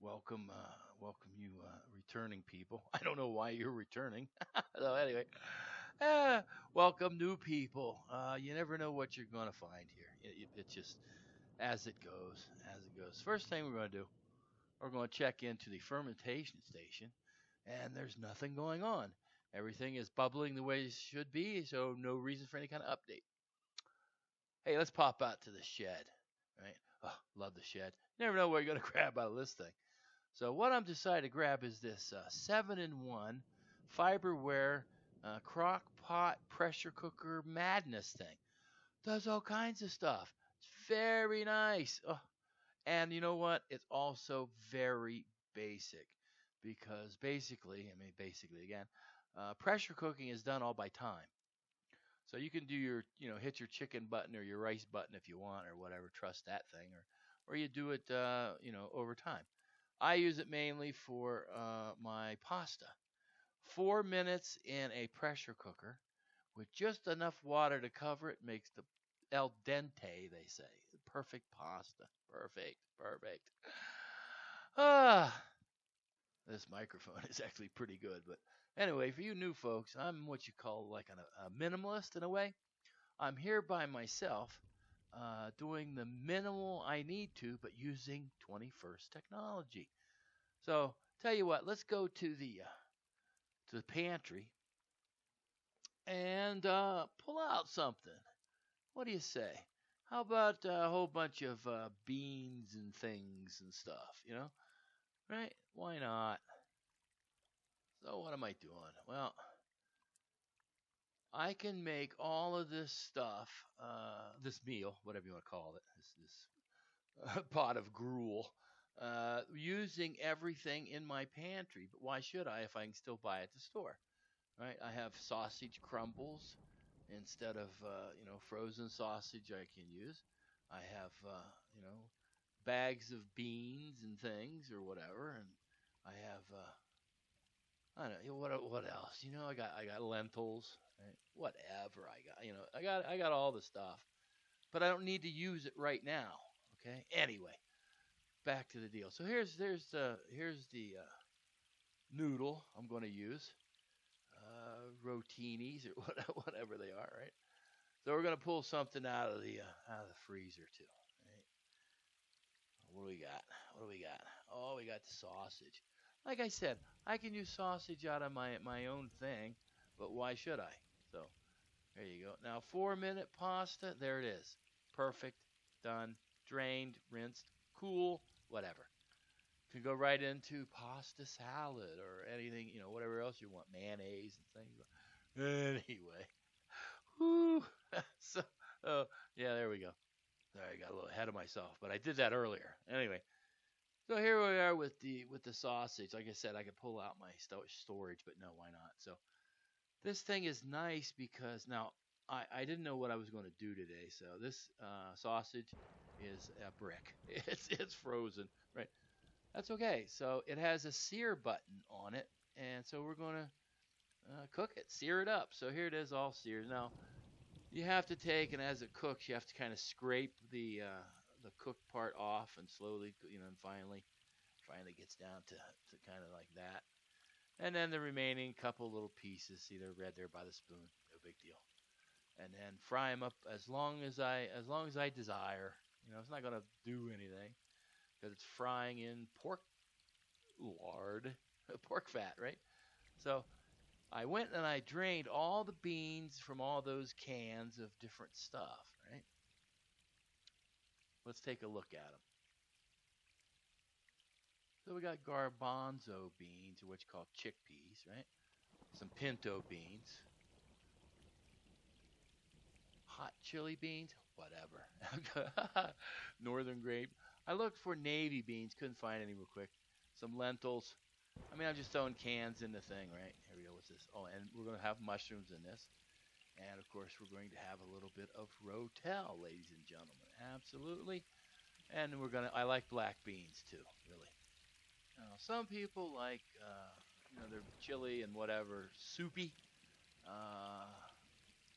welcome you returning people. I don't know why you're returning. So anyway, uh, welcome new people. You never know what you're going to find here. It's just as it goes, as it goes. First thing we're going to do, we're going to check into the fermentation station, and there's nothing going on. Everything is bubbling the way it should be, so no reason for any kind of update. Hey, let's pop out to the shed, right? Oh, love the shed. Never know what you're going to grab out of this thing. So what I'm decided to grab is this 7-in-1 fiberware crock pot pressure cooker madness thing. Does all kinds of stuff. It's very nice. Oh, and you know what? It's also very basic because basically again, pressure cooking is done all by time. So you can do hit your chicken button or your rice button if you want or whatever. Trust that thing, or you do it, over time. I use it mainly for my pasta. 4 minutes in a pressure cooker with just enough water to cover it makes the al dente, they say. Perfect pasta. Perfect. Perfect. Ah, this microphone is actually pretty good. But anyway, for you new folks, I'm what you call like a minimalist in a way. I'm here by myself, doing the minimal I need to, but using 21st technology. So tell you what, let's go to the pantry and pull out something. What do you say? How about a whole bunch of beans and things and stuff? Right? Why not? So what am I doing? Well, I can make all of this stuff, this meal, whatever you want to call it, this pot of gruel, using everything in my pantry. But why should I if I can still buy it at the store? Right? I have sausage crumbles instead of frozen sausage I can use. I have bags of beans and things or whatever, and I have I don't know what else. I got lentils, right? Whatever I got. I got all the stuff, but I don't need to use it right now. Okay. Anyway, back to the deal. So here's the noodle I'm going to use, rotinis or whatever they are, right? So we're gonna pull something out of the freezer too. Right? What do we got? What do we got? Oh, we got the sausage. Like I said, I can use sausage out of my own thing, but why should I? So there you go. Now 4 minute pasta. There it is. Perfect. Done. Drained. Rinsed. Cool. Whatever. Can go right into pasta salad or anything, whatever else you want, mayonnaise and things. Anyway, whoo. So, oh, yeah, there we go. There, I got a little ahead of myself, but I did that earlier. Anyway, so here we are with the sausage. Like I said, I could pull out my storage, but no, why not? So this thing is nice because now I didn't know what I was going to do today. So this sausage is a brick. It's frozen, right? That's okay. So it has a sear button on it, and so we're going to cook it, sear it up. So here it is, all seared. Now you have to take, and as it cooks, you have to kind of scrape the cooked part off, and slowly, and finally gets down to kind of like that. And then the remaining couple little pieces, see, they're red there by the spoon, no big deal. And then fry them up as long as I desire. It's not gonna do anything because it's frying in pork lard, pork fat, right? So I went and I drained all the beans from all those cans of different stuff, right? Let's take a look at them. So we got garbanzo beans, or what you call chickpeas, right? Some pinto beans, hot chili beans, whatever. Northern grape. I looked for navy beans, couldn't find any real quick. Some lentils. I mean, I'm just throwing cans in the thing, right? Here we go. What's this? Oh, and we're going to have mushrooms in this. And of course, we're going to have a little bit of rotel, ladies and gentlemen. Absolutely. And I like black beans too, really. Now, some people like, their chili and whatever, soupy. Uh,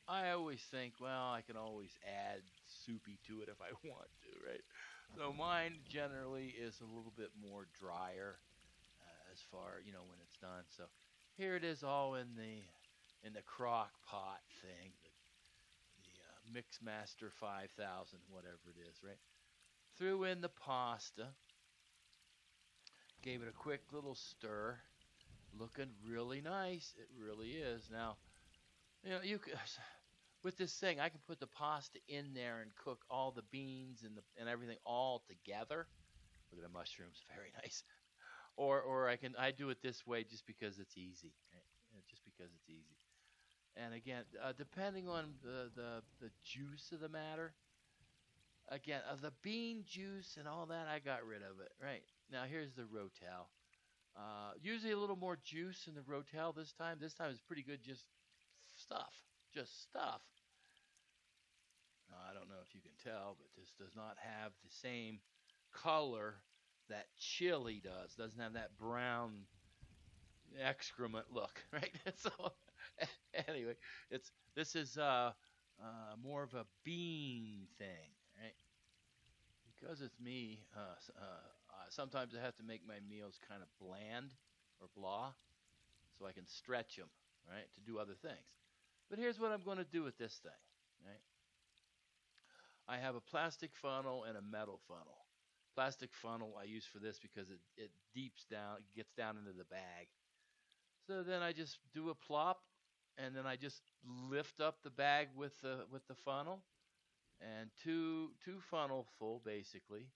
I always think, well, I can always add soupy to it if I want to, right? So mine generally is a little bit more drier as far, when it's done. So here it is all in the crock pot thing, the Mixmaster 5000, whatever it is, right? Threw in the pasta, gave it a quick little stir, looking really nice. It really is. Now, you could, with this thing, I can put the pasta in there and cook all the beans and everything all together. Look at the mushrooms, very nice. Or I do it this way just because it's easy, right? Just because it's easy. And again, depending on the juice of the matter, again, the bean juice and all that, I got rid of it. Right now, here's the rotel. Usually a little more juice in the rotel this time. This time it's pretty good, stuff, just stuff. Now, I don't know if you can tell, but this does not have the same color that chili does. Doesn't have that brown excrement look, right? So anyway, this is more of a bean thing, right? Because it's me, sometimes I have to make my meals kind of bland or blah, so I can stretch them, right, to do other things. But here's what I'm going to do with this thing, right? I have a plastic funnel and a metal funnel. Plastic funnel I use for this because it deeps down, it gets down into the bag. So then I just do a plop, and then I just lift up the bag with the funnel, and two funnel full basically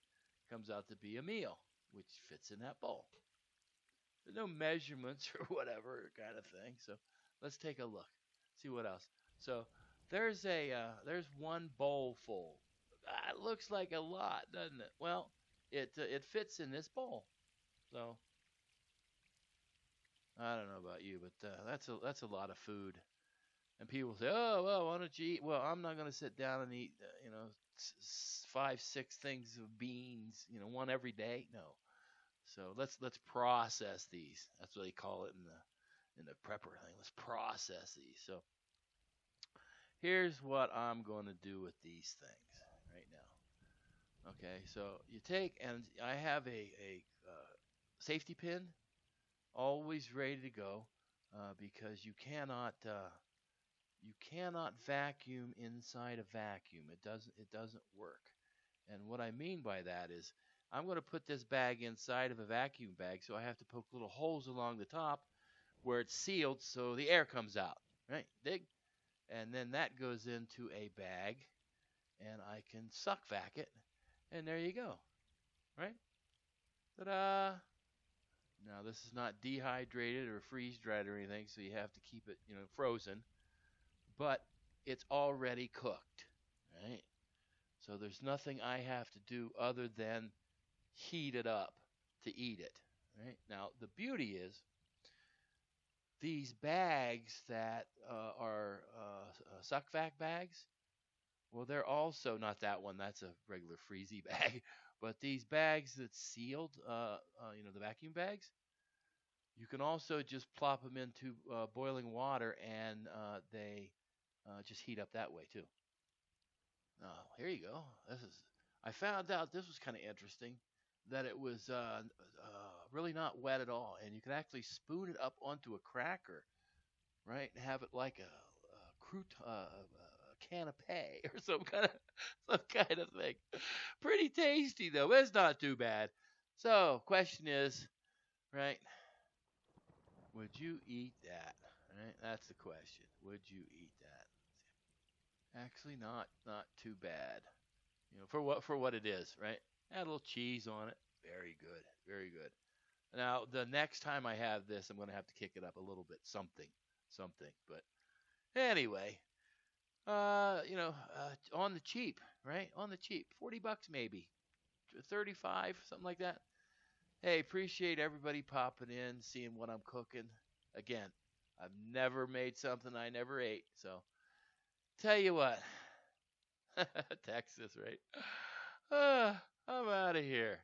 comes out to be a meal, which fits in that bowl. There's no measurements or whatever kind of thing. So let's take a look, see what else. So there's one bowl full. That looks like a lot, doesn't it? Well, it fits in this bowl. So I don't know about you, but that's a lot of food. And people say, "Oh, well, why don't you eat?" Well, I'm not going to sit down and eat, 5, 6 things of beans, one every day. No. So let's process these. That's what they call it in the prepper thing. Let's process these. So here's what I'm going to do with these things right now. Okay, so you take, and I have a safety pin always ready to go, because you cannot vacuum inside a vacuum. It doesn't work. And what I mean by that is I'm going to put this bag inside of a vacuum bag, so I have to poke little holes along the top where it's sealed so the air comes out. Right? Dig. And then that goes into a bag, and I can suck vac it, and there you go. Right? Ta-da! Now this is not dehydrated or freeze dried or anything, so you have to keep it, frozen. But it's already cooked, right? So there's nothing I have to do other than heat it up to eat it, right? Now the beauty is these bags that are suck vac bags. Well, they're also not that one. That's a regular freezy bag. But these bags that's sealed, the vacuum bags, you can also just plop them into boiling water, and they just heat up that way too. Here you go. I found out this was kind of interesting, that it was really not wet at all, and you can actually spoon it up onto a cracker, right, and have it like a canapé or some kind of thing. Pretty tasty though. It's not too bad. So, question is, right? Would you eat that? Right? That's the question. Would you eat that? Actually, not too bad. For what it is, right? Add a little cheese on it. Very good. Very good. Now, the next time I have this, I'm going to have to kick it up a little bit. Something. But anyway, on the cheap, right? On the cheap. $40 maybe. 35, something like that. Hey, appreciate everybody popping in, seeing what I'm cooking. Again, I've never made something I never ate. So, tell you what, Texas, right? I'm out of here.